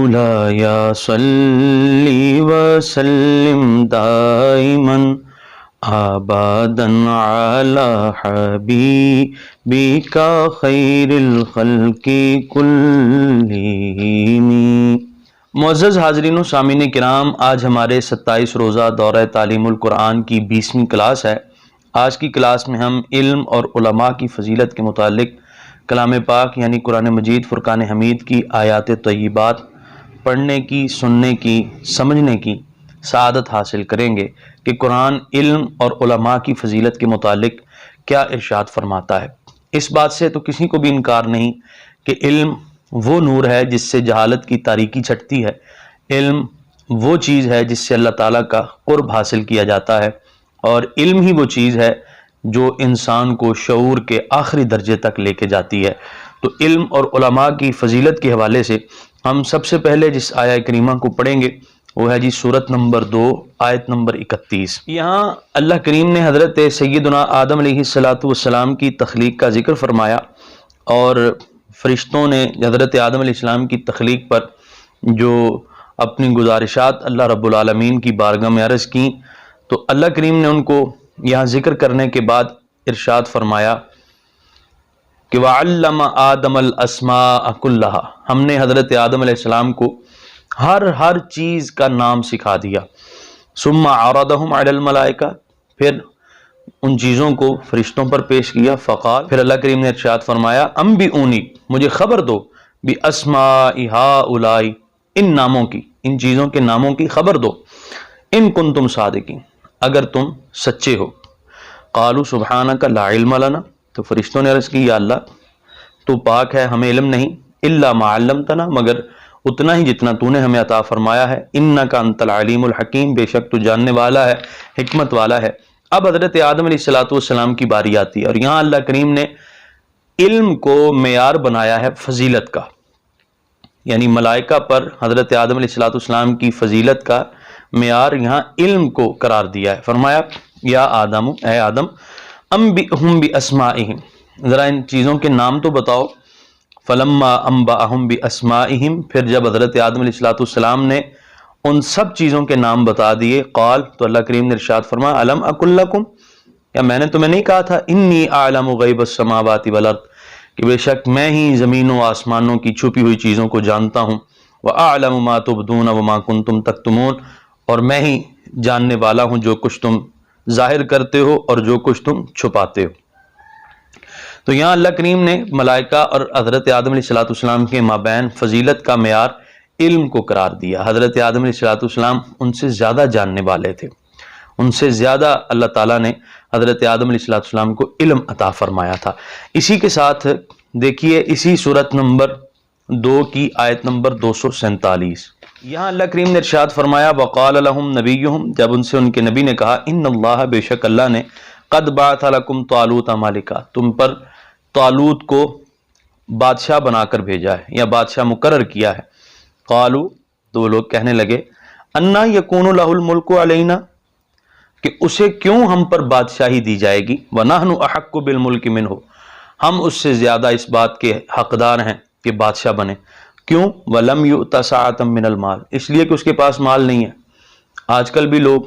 مولایا صلی وسلم دائما ابدا علی حبیبک خیر الخلق کلہم۔ معزز حاضرین و سامعین کرام، آج ہمارے 27 روزہ دورہ تعلیم القرآن کی 20ویں کلاس ہے۔ آج کی کلاس میں ہم علم اور علماء کی فضیلت کے متعلق کلام پاک یعنی قرآن مجید فرقان حمید کی آیات طیبات پڑھنے کی، سننے کی، سمجھنے کی سعادت حاصل کریں گے کہ قرآن علم اور علماء کی فضیلت کے متعلق کیا ارشاد فرماتا ہے۔ اس بات سے تو کسی کو بھی انکار نہیں کہ علم وہ نور ہے جس سے جہالت کی تاریکی چھٹتی ہے، علم وہ چیز ہے جس سے اللہ تعالیٰ کا قرب حاصل کیا جاتا ہے، اور علم ہی وہ چیز ہے جو انسان کو شعور کے آخری درجے تک لے کے جاتی ہے۔ تو علم اور علماء کی فضیلت کے حوالے سے ہم سب سے پہلے جس آیہ کریمہ کو پڑھیں گے وہ ہے سورت نمبر 2 آیت نمبر 31۔ یہاں اللہ کریم نے حضرت سیدنا آدم علیہ السلام کی تخلیق کا ذکر فرمایا، اور فرشتوں نے حضرت آدم علیہ السلام کی تخلیق پر جو اپنی گزارشات اللہ رب العالمین کی بارگاہ میں عرض کی، تو اللہ کریم نے ان کو یہاں ذکر کرنے کے بعد ارشاد فرمایا کہ وَعَلَّمَ آدَمَ الْأَسْمَاءَ كُلَّهَا، ہم نے حضرت آدم علیہ السلام کو ہر چیز کا نام سکھا دیا۔ ثُمَّ عَرَضَهُمْ عَلَى الْمَلَائِكَةِ، پھر ان چیزوں کو فرشتوں پر پیش کیا۔ فقال، پھر اللہ کریم نے ارشاد فرمایا انبئونی، مجھے خبر دو، بِأَسْمَاءِ هَؤُلَاءِ، ان ناموں کی، ان چیزوں کے ناموں کی خبر دو، ان کنتم صادقین، اگر تم سچے ہو۔ قالوا سبحانک لا علم لنا، تو فرشتوں نے عرض کی یا اللہ تو پاک ہے، ہمیں علم نہیں، الا ما علمتنا، مگر اتنا ہی جتنا تو نے ہمیں عطا فرمایا ہے، انک انت العلیم الحکیم، بے شک تو جاننے والا ہے، حکمت والا ہے۔ اب حضرت آدم علیہ السلام کی باری آتی ہے، اور یہاں اللہ کریم نے علم کو معیار بنایا ہے فضیلت کا، یعنی ملائکہ پر حضرت آدم علیہ السلام کی فضیلت کا معیار یہاں علم کو قرار دیا ہے۔ فرمایا یا آدم، اے آدم، انبئہم باسمائہم، ذرا ان چیزوں کے نام تو بتاؤ۔ فلما انبأہم باسمائہم، پھر جب حضرت آدم علیہ السلام نے ان سب چیزوں کے نام بتا دیے، قال، تو اللہ کریم نے ارشاد فرمایا الم اقل لکم، کیا میں نے تمہیں نہیں کہا تھا انی اعلم غیب السماوات والارض، کہ بے شک میں ہی زمینوں و آسمانوں کی چھپی ہوئی چیزوں کو جانتا ہوں، وَأَعْلَمُ مَا تُبْدُونَ وَمَا كُنْتُمْ تَكْتُمُونَ، اور میں ہی جاننے والا ہوں جو کچھ تم ظاہر کرتے ہو اور جو کچھ تم چھپاتے ہو۔ تو یہاں اللہ کریم نے ملائکہ اور حضرت آدم علیہ السلام کے مابین فضیلت کا معیار علم کو قرار دیا۔ حضرت آدم علیہ السلام ان سے زیادہ جاننے والے تھے، ان سے زیادہ اللہ تعالیٰ نے حضرت آدم علیہ السلام کو علم عطا فرمایا تھا۔ اسی کے ساتھ دیکھیے اسی سورت نمبر 2 کی آیت نمبر 247، یہاں اللہ کریم نے ارشاد فرمایا وقال لهم نبیہم، جب ان سے ان کے نبی نے کہا ان اللہ، بے شک اللہ نے قد بعث لکم طالوت ملکا، تم پر طالوت کو بادشاہ بنا کر بھیجا ہے یا بادشاہ مقرر کیا ہے۔ قالوا، تو وہ لوگ کہنے لگے انا یکون لہ الملک علینا، کہ اسے کیوں ہم پر بادشاہی دی جائے گی، ونحن احق بالملک منہ، ہم اس سے زیادہ اس بات کے حقدار ہیں کہ بادشاہ بنے۔ کیوں؟ وَلَمْ يُؤْتَ سَعَةً مِّنَ الْمَالِ، اس لیے کہ اس کے پاس مال نہیں ہے۔ آج کل بھی لوگ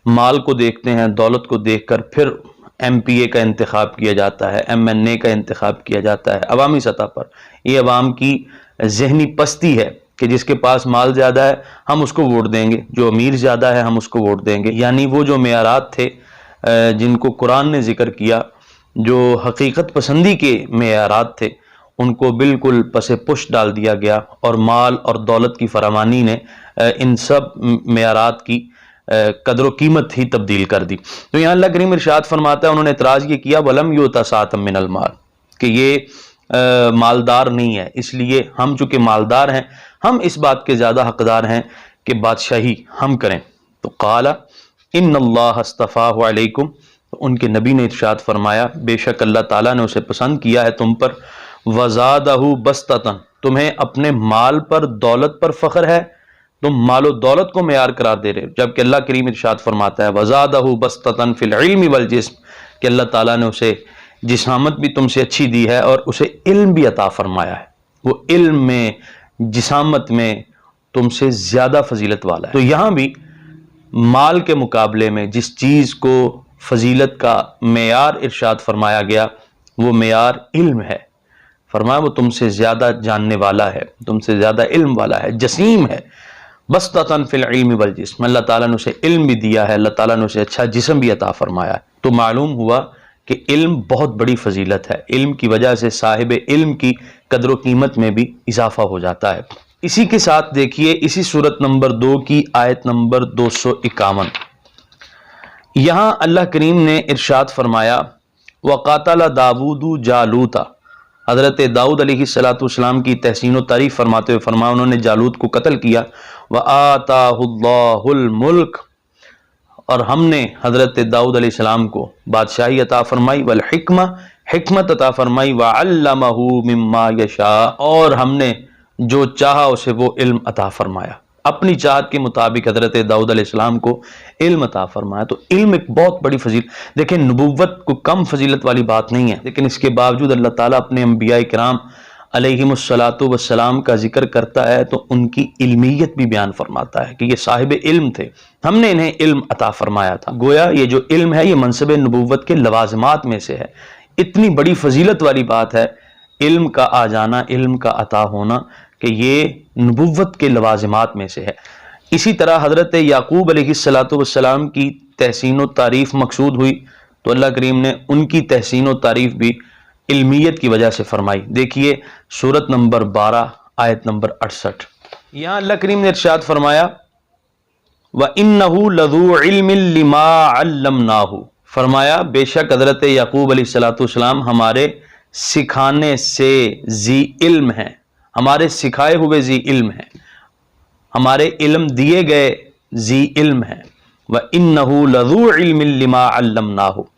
مال کو دیکھتے ہیں، دولت کو دیکھ کر پھر ایم پی اے کا انتخاب کیا جاتا ہے، ایم این اے کا انتخاب کیا جاتا ہے عوامی سطح پر۔ یہ عوام کی ذہنی پستی ہے کہ جس کے پاس مال زیادہ ہے ہم اس کو ووٹ دیں گے، جو امیر زیادہ ہے ہم اس کو ووٹ دیں گے، یعنی وہ جو معیارات تھے جن کو قرآن نے ذکر کیا، جو حقیقت پسندی کے معیارات تھے، ان کو بالکل پس پش ڈال دیا گیا، اور مال اور دولت کی فراوانی نے ان سب معیارات کی قدر و قیمت ہی تبدیل کر دی۔ تو یہاں اللہ کریم ارشاد فرماتا ہے انہوں نے اعتراض یہ کیا وَلَمْ يُؤْتَ سَعَةً مِّنَ الْمَالِ، کہ یہ مالدار نہیں ہے، اس لیے ہم چونکہ مالدار ہیں ہم اس بات کے زیادہ حقدار ہیں کہ بادشاہی ہم کریں۔ تو قال ان اللہ اصطفاہ علیکم، ان کے نبی نے ارشاد فرمایا بے شک اللہ تعالیٰ نے اسے پسند کیا ہے تم پر، وزادہ بسطۃ، تمہیں اپنے مال پر دولت پر فخر ہے، تم مال و دولت کو معیار قرار دے رہے ہو، جبکہ اللہ کریم ارشاد فرماتا ہے وزادہ بسطۃ فی العلم والجسم، کہ اللہ تعالیٰ نے اسے جسامت بھی تم سے اچھی دی ہے اور اسے علم بھی عطا فرمایا ہے۔ وہ علم میں جسامت میں تم سے زیادہ فضیلت والا ہے۔ تو یہاں بھی مال کے مقابلے میں جس چیز کو فضیلت کا معیار ارشاد فرمایا گیا وہ معیار علم ہے۔ فرمایا وہ تم سے زیادہ جاننے والا ہے، تم سے زیادہ علم والا ہے، جسیم ہے۔ بسطۃ فی العلم والجسم، اللہ تعالیٰ نے اسے علم بھی دیا ہے، اللہ تعالیٰ نے اسے اچھا جسم بھی عطا فرمایا ہے۔ تو معلوم ہوا کہ علم بہت بڑی فضیلت ہے، علم کی وجہ سے صاحب علم کی قدر و قیمت میں بھی اضافہ ہو جاتا ہے۔ اسی کے ساتھ دیکھیے اسی سورت نمبر 2 کی آیت نمبر 251، یہاں اللہ کریم نے ارشاد فرمایا وَقَاتَلَ دَاوُودُ جَالُوتَ، حضرت داؤد علیہ السلام کی تحسین و تعریف فرماتے ہوئے فرمایا انہوں نے جالوت کو قتل کیا۔ وَآتَاهُ اللَّهُ الْمُلْكَ، اور ہم نے حضرت داؤد علیہ السلام کو بادشاہی عطا فرمائی، والحکمہ، حکمت عطا فرمائی، وَعَلَّمَهُ مِمَّا يَشَاءُ، اور ہم نے جو چاہا اسے وہ علم عطا فرمایا، اپنی چاہت کے مطابق حضرت داؤد علیہ السلام کو علم عطا فرمایا۔ تو علم ایک بہت بڑی فضیلت، دیکھیں نبوت کو کم فضیلت والی بات نہیں ہے، لیکن اس کے باوجود اللہ تعالیٰ اپنے انبیاء کرام علیہم الصلاۃ والسلام کا ذکر کرتا ہے تو ان کی علمیت بھی بیان فرماتا ہے کہ یہ صاحب علم تھے، ہم نے انہیں علم عطا فرمایا تھا۔ گویا یہ جو علم ہے یہ منصب نبوت کے لوازمات میں سے ہے، اتنی بڑی فضیلت والی بات ہے علم کا آ جانا، علم کا عطا ہونا، کہ یہ نبوت کے لوازمات میں سے ہے۔ اسی طرح حضرت یعقوب علیہ السلام کی تحسین و تعریف مقصود ہوئی تو اللہ کریم نے ان کی تحسین و تعریف بھی علمیت کی وجہ سے فرمائی۔ دیکھیے سورت نمبر 12 آیت نمبر 68، یہاں اللہ کریم نے ارشاد فرمایا وَإِنَّهُ لَذُو عِلْمٍ لِمَا عَلَّمْنَاهُ، فرمایا بے شک حضرت یعقوب علیہ السلام ہمارے سکھانے سے ذی علم ہیں، ہمارے سکھائے ہوئے ذی علم ہیں، ہمارے علم دیے گئے ذی علم ہیں۔ وَإِنَّهُ لَذُو عِلْمٍ لِمَا عَلَّمْنَاهُ،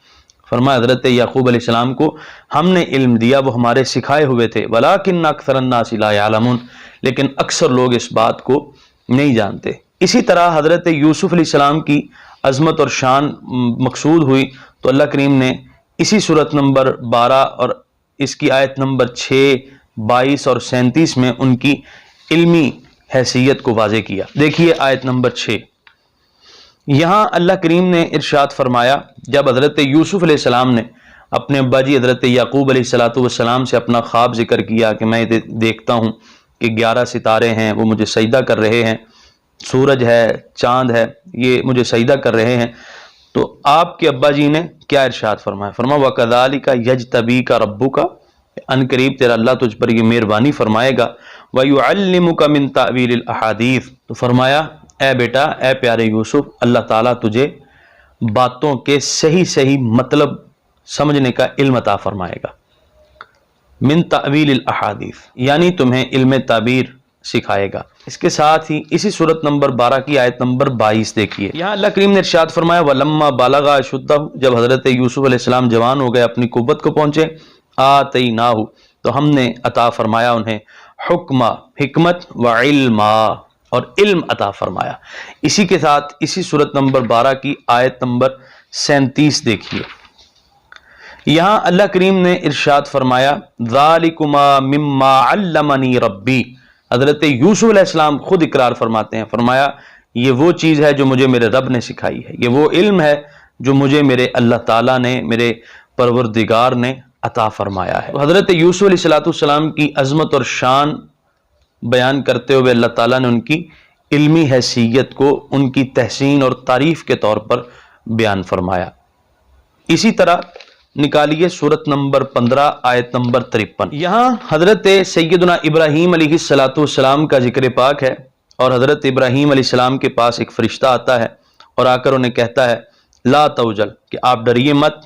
فرمایا حضرت یعقوب علیہ السلام کو ہم نے علم دیا، وہ ہمارے سکھائے ہوئے تھے۔ وَلَٰكِنَّ أَكْثَرَ النَّاسِ لَا يَعْلَمُونَ، لیکن اکثر لوگ اس بات کو نہیں جانتے۔ اسی طرح حضرت یوسف علیہ السلام کی عظمت اور شان مقصود ہوئی تو اللہ کریم نے اسی سورت نمبر 12 اور اس کی آیت نمبر 6، 22 اور 37 میں ان کی علمی حیثیت کو واضح کیا۔ دیکھیے آیت نمبر 6، یہاں اللہ کریم نے ارشاد فرمایا جب حضرت یوسف علیہ السلام نے اپنے ابا جی حضرت یعقوب علیہ السلام سے اپنا خواب ذکر کیا کہ میں دیکھتا ہوں کہ 11 ستارے ہیں وہ مجھے سجدہ کر رہے ہیں، سورج ہے، چاند ہے، یہ مجھے سجدہ کر رہے ہیں، تو آپ کے ابا جی نے کیا ارشاد فرمایا؟ فرمایا وَكَذَلِكَ يَجْتَبِيكَ رَبُّكَ، ان قریب تیرا اللہ تجھ پر یہ مہربانی فرمائے گا، وَيُعَلِّمُكَ مِن تَأْوِيلِ الْأَحَادِيثِ، تو فرمایا اے بیٹا، اے پیارے یوسف، اللہ تعالیٰ تجھے باتوں کے صحیح صحیح مطلب سمجھنے کا علم عطا فرمائے گا۔ من تأویل الاحادیث، یعنی تمہیں علم تعبیر سکھائے گا۔ اس کے ساتھ ہی اسی سورت نمبر 12 کی آیت نمبر 22 دیکھیے، یہاں اللہ کریم نے ارشاد فرمایا وَلَمَّا بَلَغَ أَشُدَّهُ، جب حضرت یوسف علیہ السلام جوان ہو گئے، اپنی قوت کو پہنچے، آتَيْنَاهُ، تو ہم نے عطا فرمایا انہیں حکمہ، حکمت، وعلما، اور علم عطا فرمایا۔ اسی کے ساتھ اسی سورت نمبر 12 کی آیت نمبر 37 دیکھیے، یہاں اللہ کریم نے ارشاد فرمایا ذَلِكُمَا مِمَّا عَلَّمَنِي رَبِّي، حضرت یوسف علیہ السلام خود اقرار فرماتے ہیں، فرمایا یہ وہ چیز ہے جو مجھے میرے رب نے سکھائی ہے، یہ وہ علم ہے جو مجھے میرے اللہ تعالیٰ نے، میرے پروردگار نے عطا فرمایا ہے۔ حضرت یوسف علیہ السلام کی عظمت اور شان بیان کرتے ہوئے اللہ تعالیٰ نے ان کی علمی حیثیت کو ان کی تحسین اور تعریف کے طور پر بیان فرمایا۔ اسی طرح نکالیے سورت نمبر 15 آیت نمبر 53، یہاں حضرت سیدنا ابراہیم علیہ السلام کا ذکر پاک ہے، اور حضرت ابراہیم علیہ السلام کے پاس ایک فرشتہ آتا ہے اور آ کر انہیں کہتا ہے لا توجل، کہ آپ ڈریے مت،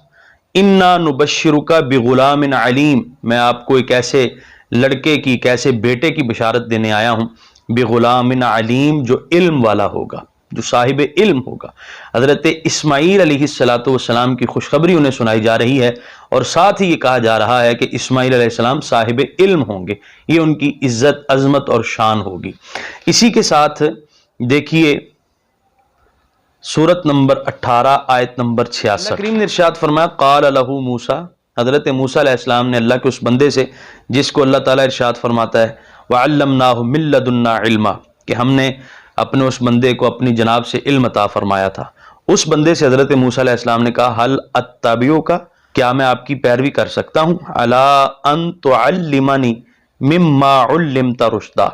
انا نبشرک بغلام علیم، میں آپ کو ایک ایسے لڑکے کی، ایک ایسے بیٹے کی بشارت دینے آیا ہوں، بغلام علیم، جو علم والا ہوگا، جو صاحب علم ہوگا۔ حضرت اسماعیل علیہ السلام کی خوشخبری انہیں سنائی جا رہی ہے، اور ساتھ ہی یہ کہا جا رہا ہے کہ اسماعیل علیہ السلام صاحب علم ہوں گے، یہ ان کی عزت، عظمت اور شان ہوگی۔ اسی کے ساتھ دیکھیے سورت نمبر 18 آیت نمبر 66، اللہ کریم نے ارشاد فرمایا قال له موسیٰ، حضرت موسیٰ علیہ السلام نے اللہ کے اس بندے سے جس کو اللہ تعالیٰ ارشاد فرماتا ہے وعلمناہ من لدنا علما، کہ ہم نے اپنے اس بندے کو اپنی جناب سے علم عطا فرمایا تھا۔ اس بندے سے حضرت موسیٰ علیہ السلام نے کہا حل اتبعک، کیا میں آپ کی پیروی کر سکتا ہوں، علی ان تعلمنی مما علمت رشدا،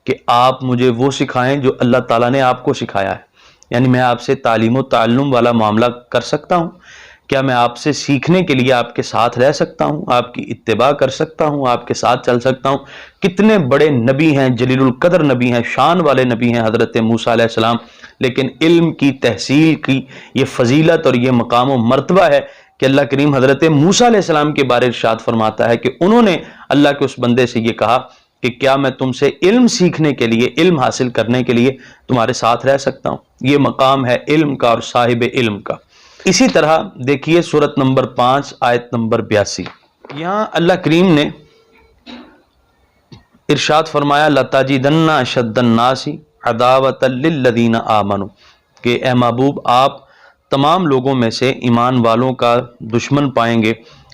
کہ آپ مجھے وہ سکھائیں جو اللہ تعالیٰ نے آپ کو سکھایا ہے، یعنی میں آپ سے تعلیم و تعلم والا معاملہ کر سکتا ہوں، کیا میں آپ سے سیکھنے کے لیے آپ کے ساتھ رہ سکتا ہوں، آپ کی اتباع کر سکتا ہوں، آپ کے ساتھ چل سکتا ہوں۔ کتنے بڑے نبی ہیں، جلیل القدر نبی ہیں، شان والے نبی ہیں حضرت موسیٰ علیہ السلام، لیکن علم کی تحصیل کی یہ فضیلت اور یہ مقام و مرتبہ ہے کہ اللہ کریم حضرت موسیٰ علیہ السلام کے بارے ارشاد فرماتا ہے کہ انہوں نے اللہ کے اس بندے سے یہ کہا کہ کیا میں تم سے علم سیکھنے کے لیے، علم حاصل کرنے کے لیے تمہارے ساتھ رہ سکتا ہوں۔ یہ مقام ہے علم کا اور صاحب علم کا۔ اسی طرح دیکھیے سورت نمبر 5 آیت نمبر 82، یہاں اللہ کریم نے ارشاد فرمایا لَتَجِدَنَّ أَشَدَّ النَّاسِ عَدَاوَةً لِلَّذِينَ آمَنُوا، کہ اے محبوب آپ تمام لوگوں میں سے ایمان والوں کا دشمن پائیں گے،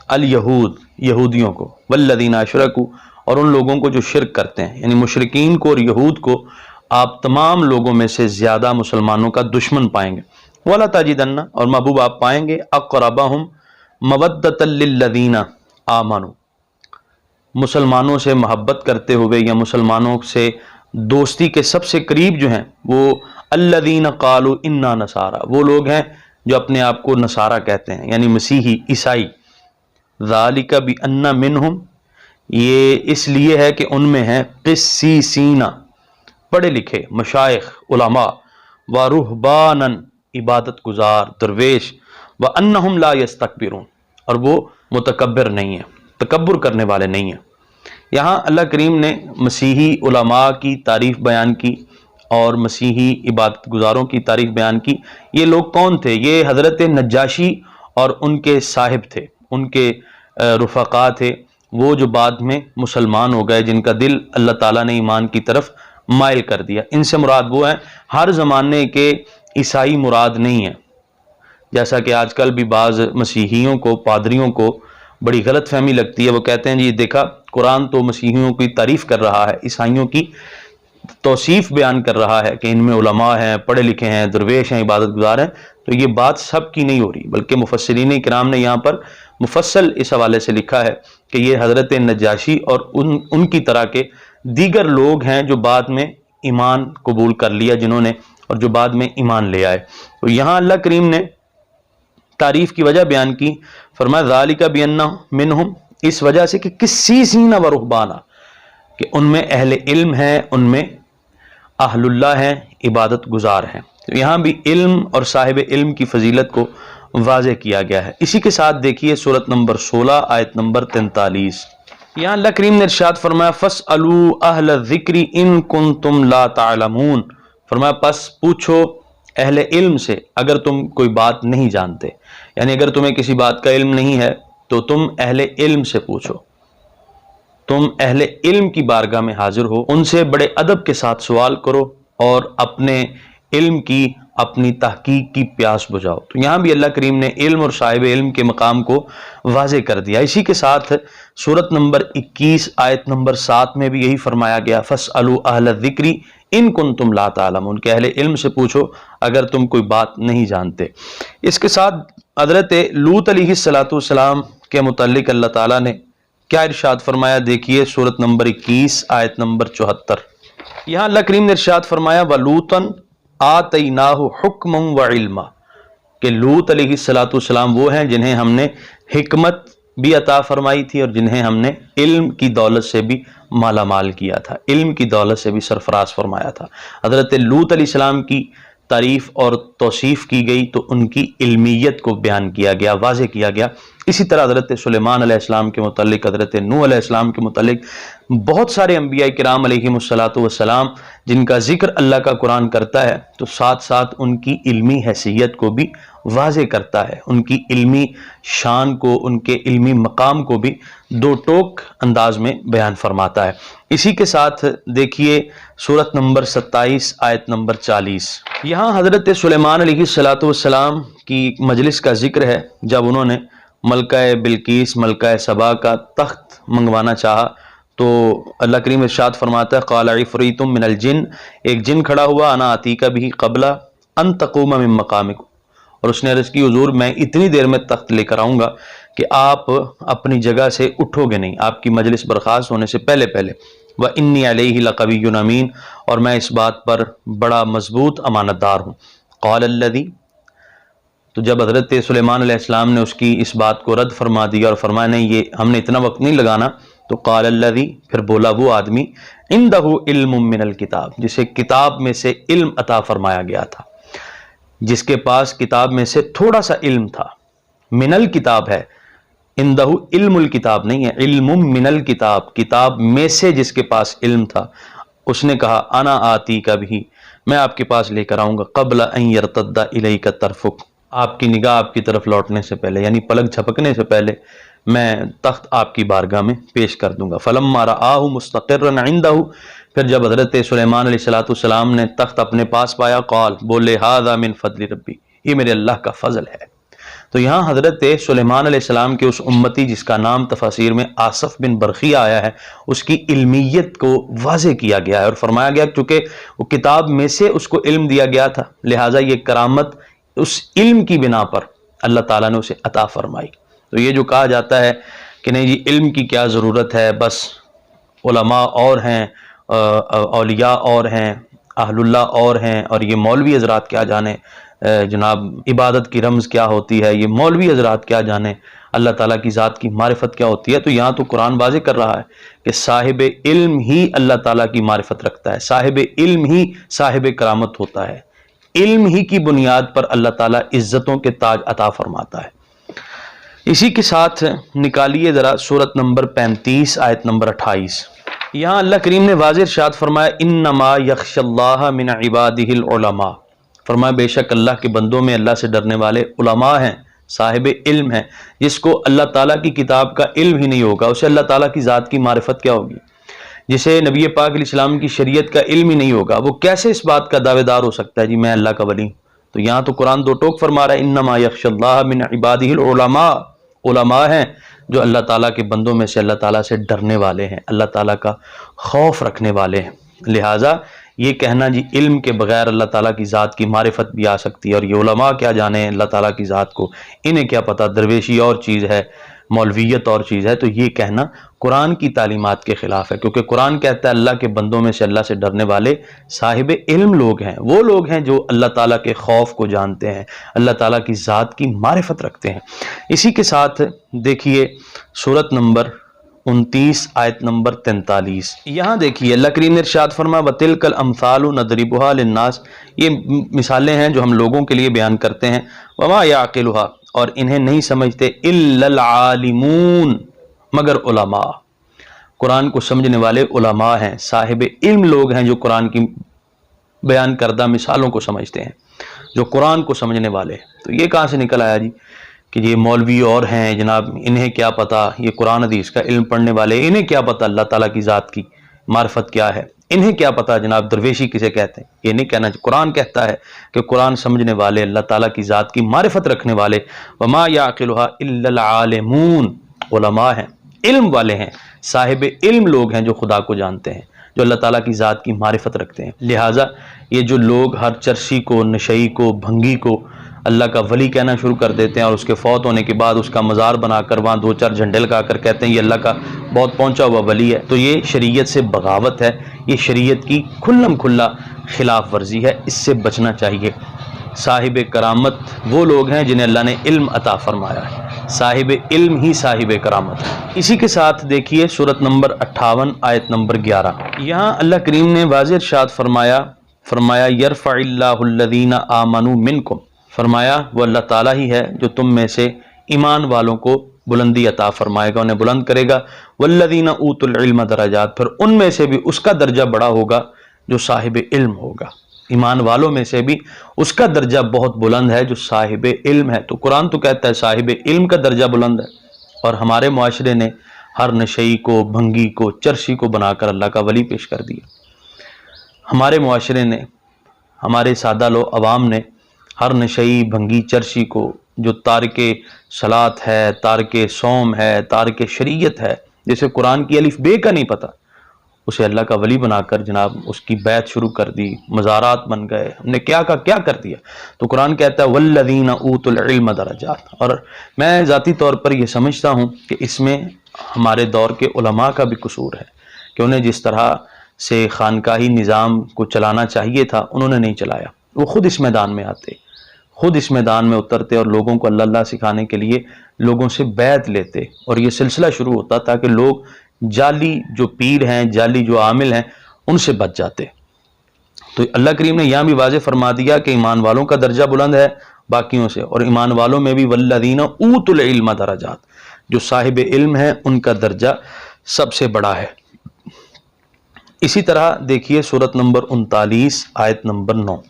الیہود، یہودیوں کو، والذین اشرکوا، اور ان لوگوں کو جو شرک کرتے ہیں، یعنی مشرکین کو اور یہود کو آپ تمام لوگوں میں سے زیادہ مسلمانوں کا دشمن پائیں گے۔ وَلَا تَجِدَنَّ، اور محبوب آپ پائیں گے، اقربہم مودۃ للذین آمنوا، مسلمانوں سے محبت کرتے ہوئے یا مسلمانوں سے دوستی کے سب سے قریب جو ہیں وہ الذین قالوا انا نصارا، وہ لوگ ہیں جو اپنے آپ کو نصارہ کہتے ہیں، یعنی مسیحی، عیسائی۔ ذالک بان منہم، یہ اس لیے ہے کہ ان میں ہیں قسیسین، پڑھے لکھے مشائخ، علماء، ورہبانا، عبادت گزار، درویش، وانہم لا یستکبرون، اور وہ متکبر نہیں ہیں، تکبر کرنے والے نہیں ہیں۔ یہاں اللہ کریم نے مسیحی علماء کی تعریف بیان کی اور مسیحی عبادت گزاروں کی تعریف بیان کی۔ یہ لوگ کون تھے؟ یہ حضرت نجاشی اور ان کے صاحب تھے، ان کے رفقا تھے، وہ جو بعد میں مسلمان ہو گئے، جن کا دل اللہ تعالیٰ نے ایمان کی طرف مائل کر دیا۔ ان سے مراد وہ ہیں، ہر زمانے کے عیسائی مراد نہیں ہیں، جیسا کہ آج کل بھی بعض مسیحیوں کو، پادریوں کو بڑی غلط فہمی لگتی ہے، وہ کہتے ہیں جی دیکھا قرآن تو مسیحیوں کی تعریف کر رہا ہے، عیسائیوں کی توصیف بیان کر رہا ہے کہ ان میں علماء ہیں، پڑھے لکھے ہیں، درویش ہیں، عبادت گزار ہیں، تو یہ بات سب کی نہیں ہو رہی، بلکہ مفسرین کرام نے یہاں پر مفصل اس حوالے سے لکھا ہے کہ یہ حضرت نجاشی اور ان کی طرح کے دیگر لوگ ہیں جو بعد میں ایمان قبول کر لیا، جنہوں نے، اور جو بعد میں ایمان لے آئے۔ تو یہاں اللہ کریم نے تعریف کی وجہ بیان کی، فرمایا ذالک بان منہم، اس وجہ سے کہ قسیسین و رہبانا، کہ ان میں اہل علم ہیں، ان میں اہل اللہ ہیں، عبادت گزار ہیں۔ تو یہاں بھی علم اور صاحب علم کی فضیلت کو واضح کیا گیا ہے۔ اسی کے ساتھ دیکھیے سورت نمبر 16 آیت نمبر 43، یہاں اللہ کریم نے ارشاد فرمایا فَاسْأَلُوا أَهْلَ الذِّكْرِ إِن كُنتُمْ لَا تَعْلَمُونَ، فرمایا پس پوچھو اہل علم سے اگر تم کوئی بات نہیں جانتے، یعنی اگر تمہیں کسی بات کا علم نہیں ہے تو تم اہل علم سے پوچھو، تم اہل علم کی بارگاہ میں حاضر ہو، ان سے بڑے ادب کے ساتھ سوال کرو اور اپنے علم کی، اپنی تحقیق کی پیاس بجھاؤ۔ تو یہاں بھی اللہ کریم نے علم اور صاحب علم کے مقام کو واضح کر دیا۔ اسی کے ساتھ سورت نمبر 21 آیت نمبر 7 میں بھی یہی فرمایا گیا فَاسْأَلُوا أَهْلَ الذِّكْرِ إِن كُنتُمْ لَا تَعْلَمُونَ، کہ اہل علم سے پوچھو اگر تم کوئی بات نہیں جانتے۔ اس کے ساتھ حضرت لوط علیہ السلام کے متعلق اللہ تعالیٰ نے کیا ارشاد فرمایا، دیکھیے سورت نمبر 21 آیت نمبر 74، یہاں اللہ کریم نے ارشاد فرمایا وَلُوطًا آتَيْنَاهُ حُكْمًا وَعِلْمًا، کہ لوط علیہ السلام وہ ہیں جنہیں ہم نے حکمت بھی عطا فرمائی تھی اور جنہیں ہم نے علم کی دولت سے بھی مالا مال کیا تھا، علم کی دولت سے بھی سرفراز فرمایا تھا۔ حضرت لوط علیہ السلام کی تعریف اور توصیف کی گئی تو ان کی علمیت کو بیان کیا گیا، واضح کیا گیا۔ اسی طرح حضرت سلیمان علیہ السلام کے متعلق، حضرت نوح علیہ السلام کے متعلق بہت سارے انبیاء کرام علیہم السلام جن کا ذکر اللہ کا قرآن کرتا ہے تو ساتھ ساتھ ان کی علمی حیثیت کو بھی واضح کرتا ہے، ان کی علمی شان کو، ان کے علمی مقام کو بھی دو ٹوک انداز میں بیان فرماتا ہے۔ اسی کے ساتھ دیکھیے سورت نمبر 27 آیت نمبر 40، یہاں حضرت سلیمان علیہ السلام کی مجلس کا ذکر ہے جب انہوں نے ملکہ بلقیس، ملکہ سبا کا تخت منگوانا چاہا تو اللہ کریم ارشاد فرماتا ہے قال عفریت من الجن، ایک جن کھڑا ہوا انا آتیک بھی قبل ان تقوم من مقامک، اور اس نے عرض کی حضور میں اتنی دیر میں تخت لے کر آؤں گا کہ آپ اپنی جگہ سے اٹھو گے نہیں، آپ کی مجلس برخاست ہونے سے پہلے پہلے۔ وَإِنِّي عَلَيْهِ لَقَوِيٌّ أَمِينٌ، اور میں اس بات پر بڑا مضبوط امانت دار ہوں۔ قال الذی، تو جب حضرت سلیمان علیہ السلام نے اس کی اس بات کو رد فرما دیا اور فرمایا نہیں یہ ہم نے اتنا وقت نہیں لگانا، تو قال الذی، پھر بولا وہ آدمی عندہ علم من الکتاب، جسے کتاب میں سے علم عطا فرمایا گیا تھا، جس کے پاس کتاب میں سے تھوڑا سا علم تھا، من الکتاب ہے، عندہ علم الکتاب نہیں ہے، علم من الکتاب، کتاب میں سے جس کے پاس علم تھا، اس نے کہا انا آتی کا بھی، میں آپ کے پاس لے کر آؤں گا قبل ان یرتد الیک طرفک، آپ کی نگاہ آپ کی طرف لوٹنے سے پہلے، یعنی پلک جھپکنے سے پہلے میں تخت آپ کی بارگاہ میں پیش کر دوں گا۔ فلما رآہ مستقرا عنده، پھر جب حضرت سلیمان علیہ السلام نے تخت اپنے پاس پایا، قال، بولے ھذا من فضل ربی، یہ میرے اللہ کا فضل ہے۔ تو یہاں حضرت سلیمان علیہ السلام کے اس امتی جس کا نام تفاسیر میں آصف بن برخی آیا ہے، اس کی علمیت کو واضح کیا گیا ہے اور فرمایا گیا چونکہ وہ کتاب میں سے اس کو علم دیا گیا تھا، لہٰذا یہ کرامت اس علم کی بنا پر اللہ تعالیٰ نے اسے عطا فرمائی۔ تو یہ جو کہا جاتا ہے کہ نہیں جی علم کی کیا ضرورت ہے، بس علماء اور ہیں، اولیاء اور ہیں، اہل اللہ اور ہیں، اور یہ مولوی حضرات کیا جانے جناب عبادت کی رمز کیا ہوتی ہے، یہ مولوی حضرات کیا جانے اللہ تعالیٰ کی ذات کی معرفت کیا ہوتی ہے۔ تو یہاں تو قرآن واضح کر رہا ہے کہ صاحب علم ہی اللہ تعالیٰ کی معرفت رکھتا ہے، صاحب علم ہی صاحب کرامت ہوتا ہے، علم ہی کی بنیاد پر اللہ تعالیٰ عزتوں کے تاج عطا فرماتا ہے۔ اسی کے ساتھ نکالیے ذرا سورت نمبر 35 آیت نمبر 28، یہاں اللہ کریم نے واضح ارشاد فرمایا انما یخشی اللہ من عبادہ العلماء، فرمایا بے شک اللہ کے بندوں میں اللہ سے ڈرنے والے علماء ہیں، صاحب علم ہیں۔ جس کو اللہ تعالیٰ کی کتاب کا علم ہی نہیں ہوگا اسے اللہ تعالیٰ کی ذات کی معرفت کیا ہوگی؟ جسے نبی پاک علیہ السلام کی شریعت کا علم ہی نہیں ہوگا وہ کیسے اس بات کا دعوے دار ہو سکتا ہے جی میں اللہ کا ولی ہوں؟ تو یہاں تو قرآن دو ٹوک فرما رہا ہے انما یخشی اللہ من عبادہ العلماء، علماء ہیں جو اللہ تعالیٰ کے بندوں میں سے اللہ تعالیٰ سے ڈرنے والے ہیں، اللہ تعالیٰ کا خوف رکھنے والے ہیں۔ لہٰذا یہ کہنا جی علم کے بغیر اللہ تعالیٰ کی ذات کی معرفت بھی آ سکتی ہے، اور یہ علماء کیا جانے اللہ تعالیٰ کی ذات کو، انہیں کیا پتہ درویشی اور چیز ہے، مولویت اور چیز ہے، تو یہ کہنا قرآن کی تعلیمات کے خلاف ہے، کیونکہ قرآن کہتا ہے اللہ کے بندوں میں سے اللہ سے ڈرنے والے صاحب علم لوگ ہیں، وہ لوگ ہیں جو اللہ تعالیٰ کے خوف کو جانتے ہیں، اللہ تعالیٰ کی ذات کی معرفت رکھتے ہیں۔ اسی کے ساتھ دیکھیے سورت نمبر 29 آیت نمبر 43، یہاں دیکھیے اللہ کریم نے ارشاد فرمایا وَتِلْكَ الْأَمْثَالُ نَضْرِبُهَا لِلنَّاسِ، یہ مثالیں ہیں جو ہم لوگوں کے لیے بیان کرتے ہیں، وَمَا يَعْقِلُهَا، اور انہیں نہیں سمجھتے اِلَّا الْعَالِمُونَ، مگر علماء، قرآن کو سمجھنے والے علماء ہیں، صاحب علم لوگ ہیں جو قرآن کی بیان کردہ مثالوں کو سمجھتے ہیں، جو قرآن کو سمجھنے والے۔ تو یہ کہاں سے نکل آیا جی کہ یہ مولوی اور ہیں جناب انہیں کیا پتہ، یہ قرآن حدیث کا علم پڑھنے والے انہیں کیا پتہ اللہ تعالیٰ کی ذات کی معرفت کیا ہے، انہیں کیا پتہ جناب درویشی کسے کہتے ہیں؟ یہ نہیں کہنا، قرآن کہتا ہے کہ قرآن سمجھنے والے اللہ تعالیٰ کی ذات کی معرفت رکھنے والے وما يعقلها الا العالمون، علماء ہیں، علم والے ہیں، صاحب علم لوگ ہیں جو خدا کو جانتے ہیں، جو اللہ تعالیٰ کی ذات کی معرفت رکھتے ہیں۔ لہٰذا یہ جو لوگ ہر چرسی کو، نشئی کو، بھنگی کو اللہ کا ولی کہنا شروع کر دیتے ہیں اور اس کے فوت ہونے کے بعد اس کا مزار بنا کر وہاں دو چار جھنڈے لگا کر کہتے ہیں یہ اللہ کا بہت پہنچا ہوا ولی ہے، تو یہ شریعت سے بغاوت ہے، یہ شریعت کی کھلم کھلا خلاف ورزی ہے، اس سے بچنا چاہیے۔ صاحب کرامت وہ لوگ ہیں جنہیں اللہ نے علم عطا فرمایا ہے، صاحب علم ہی صاحب کرامت ہے۔ اسی کے ساتھ دیکھیے سورت نمبر 58 آیت نمبر 11، یہاں اللہ کریم نے واضح ارشاد فرمایا یرفع اللہ الذین آمنوا منکم، فرمایا وہ اللہ تعالیٰ ہی ہے جو تم میں سے ایمان والوں کو بلندی عطا فرمائے گا، انہیں بلند کرے گا، والذین اوتوا العلم درجات، پھر ان میں سے بھی اس کا درجہ بڑا ہوگا جو صاحب علم ہوگا، ایمان والوں میں سے بھی اس کا درجہ بہت بلند ہے جو صاحب علم ہے۔ تو قرآن تو کہتا ہے صاحب علم کا درجہ بلند ہے، اور ہمارے معاشرے نے ہر نشئی کو، بھنگی کو، چرسی کو بنا کر اللہ کا ولی پیش کر دیا۔ ہمارے معاشرے نے، ہمارے سادہ لو عوام نے ہر نشئی، بھنگی، چرسی کو، جو تارک صلاۃ ہے، تارک صوم ہے، تارک شریعت ہے، جسے قرآن کی الف بے کا نہیں پتہ، اسے اللہ کا ولی بنا کر جناب اس کی بیعت شروع کر دی، مزارات بن گئے، ہم نے کیا کر دیا۔ تو قرآن کہتا ہے والذین اوتوا العلم درجات، اور میں ذاتی طور پر یہ سمجھتا ہوں کہ اس میں ہمارے دور کے علماء کا بھی قصور ہے کہ انہیں جس طرح سے خانقاہی نظام کو چلانا چاہیے تھا انہوں نے نہیں چلایا۔ وہ خود اس میدان میں آتے، خود اس میدان میں اترتے اور لوگوں کو اللہ اللہ سکھانے کے لیے لوگوں سے بیعت لیتے، اور یہ سلسلہ شروع ہوتا تاکہ لوگ جعلی جو پیر ہیں، جعلی جو عامل ہیں، ان سے بچ جاتے۔ تو اللہ کریم نے یہاں بھی واضح فرما دیا کہ ایمان والوں کا درجہ بلند ہے باقیوں سے، اور ایمان والوں میں بھی والذین اوتوا العلم درجات، جو صاحب علم ہیں ان کا درجہ سب سے بڑا ہے۔ اسی طرح دیکھیے سورت نمبر 39 آیت نمبر 9،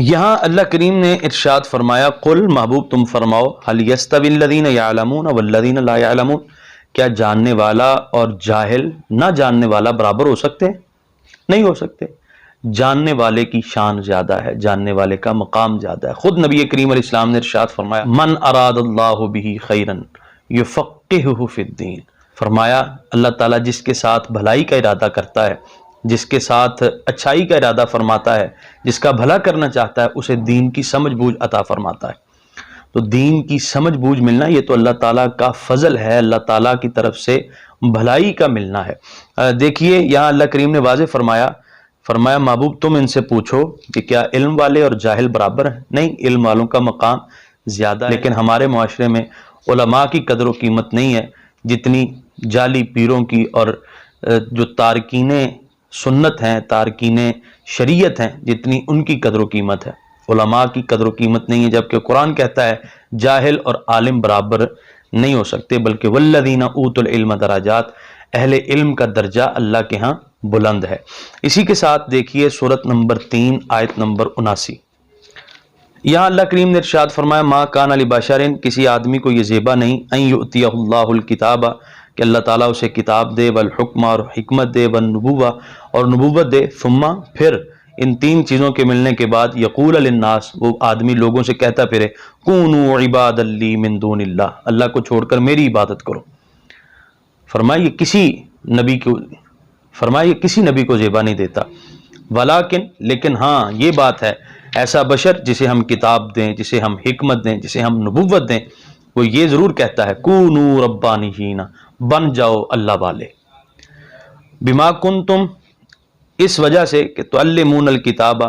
یہاں اللہ کریم نے ارشاد فرمایا قل، محبوب تم فرماؤ، هل يستوي الذين يعلمون والذين لا يعلمون، کیا جاننے والا اور جاہل نہ جاننے والا برابر ہو سکتے ہیں؟ نہیں ہو سکتے۔ جاننے والے کی شان زیادہ ہے، جاننے والے کا مقام زیادہ ہے۔ خود نبی کریم علیہ السلام نے ارشاد فرمایا من اراد اللہ به خیرا یفقہہ فی الدین، فرمایا اللہ تعالیٰ جس کے ساتھ بھلائی کا ارادہ کرتا ہے، جس کے ساتھ اچھائی کا ارادہ فرماتا ہے، جس کا بھلا کرنا چاہتا ہے، اسے دین کی سمجھ بوجھ عطا فرماتا ہے۔ تو دین کی سمجھ بوجھ ملنا یہ تو اللہ تعالیٰ کا فضل ہے، اللہ تعالیٰ کی طرف سے بھلائی کا ملنا ہے۔ دیکھیے یہاں اللہ کریم نے واضح فرمایا محبوب تم ان سے پوچھو کہ کیا علم والے اور جاہل برابر ہیں؟ نہیں، علم والوں کا مقام زیادہ ہے، لیکن ہمارے معاشرے میں علماء کی قدر و قیمت نہیں ہے جتنی جعلی پیروں کی اور جو تارکین سنت ہیں، تارکین شریعت ہیں، جتنی ان کی قدر و قیمت ہے۔ علماء کی قدر و قیمت نہیں ہے، جبکہ قرآن کہتا ہے جاہل اور عالم برابر نہیں ہو سکتے، بلکہ والذین اوتوا العلم درجات، اہل علم کا درجہ اللہ کے ہاں بلند ہے۔ اسی کے ساتھ دیکھیے سورت نمبر 3 آیت نمبر 79، یہاں اللہ کریم نے ارشاد فرمایا ما کان لبشر، کسی آدمی کو یہ زیبا نہیں ان یؤتیہ اللہ الکتاب، کہ اللہ تعالیٰ اسے کتاب دے، والحکم اور حکمت دے، والنبوہ اور نبوت دے، ثم پھر ان تین چیزوں کے ملنے کے بعد یقول للناس، وہ آدمی لوگوں سے کہتا پھرے کونوا عبادا لی من دون اللہ، اللہ کو چھوڑ کر میری عبادت کرو۔ فرمایا یہ کسی نبی کو زیبا نہیں دیتا، ولیکن لیکن ہاں یہ بات ہے ایسا بشر جسے ہم کتاب دیں، جسے ہم حکمت دیں، جسے ہم نبوت دیں، وہ یہ ضرور کہتا ہے کونوا ربانیین، بن جاؤ اللہ والے، بما کنتم، اس وجہ سے کہ تعلمون الکتاب،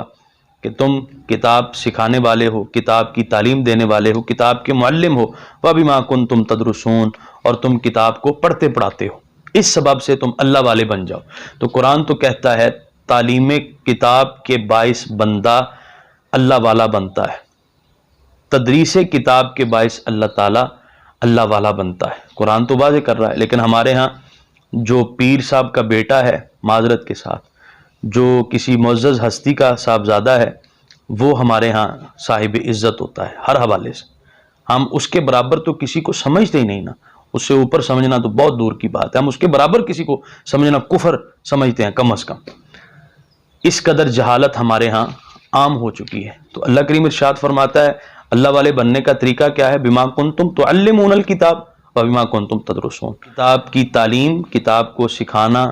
کہ تم کتاب سکھانے والے ہو، کتاب کی تعلیم دینے والے ہو، کتاب کے معلم ہو، وبما کنتم تدرسون، اور تم کتاب کو پڑھتے پڑھاتے ہو، اس سبب سے تم اللہ والے بن جاؤ۔ تو قرآن تو کہتا ہے تعلیم کتاب کے باعث بندہ اللہ والا بنتا ہے، تدریس کتاب کے باعث اللہ تعالیٰ اللہ والا بنتا ہے۔ قرآن تو واضح کر رہا ہے، لیکن ہمارے ہاں جو پیر صاحب کا بیٹا ہے، معذرت کے ساتھ جو کسی معزز ہستی کا صاحبزادہ ہے، وہ ہمارے ہاں صاحب عزت ہوتا ہے ہر حوالے سے۔ ہم اس کے برابر تو کسی کو سمجھتے ہی نہیں نا، اس سے اوپر سمجھنا تو بہت دور کی بات ہے، ہم اس کے برابر کسی کو سمجھنا کفر سمجھتے ہیں کم از کم۔ اس قدر جہالت ہمارے ہاں عام ہو چکی ہے۔ تو اللہ کریم ارشاد فرماتا ہے اللہ والے بننے کا طریقہ کیا ہے، بما کنتم تعلمون الکتاب وبما کنتم تدرسون، کتاب کی تعلیم، کتاب کو سکھانا،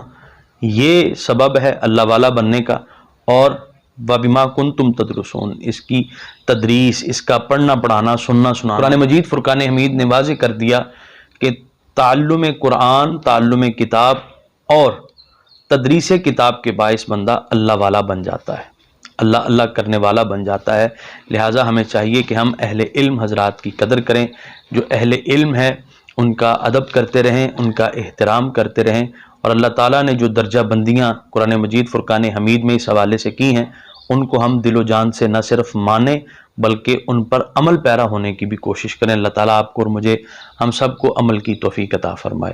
یہ سبب ہے اللہ والا بننے کا، اور وبما کنتم تدرسون، اس کی تدریس، اس کا پڑھنا پڑھانا، سننا سنانا۔ قرآن مجید فرقان حمید نے واضح کر دیا کہ تعلم قرآن، تعلم کتاب اور تدریس کتاب کے باعث بندہ اللہ والا بن جاتا ہے، اللہ اللہ کرنے والا بن جاتا ہے۔ لہٰذا ہمیں چاہیے کہ ہم اہل علم حضرات کی قدر کریں، جو اہل علم ہے ان کا ادب کرتے رہیں، ان کا احترام کرتے رہیں، اور اللہ تعالیٰ نے جو درجہ بندیاں قرآن مجید فرقان حمید میں اس حوالے سے کی ہیں، ان کو ہم دل و جان سے نہ صرف مانیں بلکہ ان پر عمل پیرا ہونے کی بھی کوشش کریں۔ اللہ تعالیٰ آپ کو اور مجھے، ہم سب کو عمل کی توفیق عطا فرمائے۔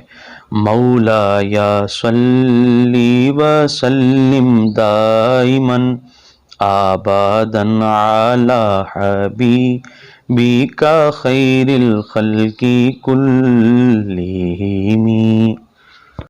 مولا یا صلی وسلم دائما آبادا علی حبیبک خیر الخلق کلہم۔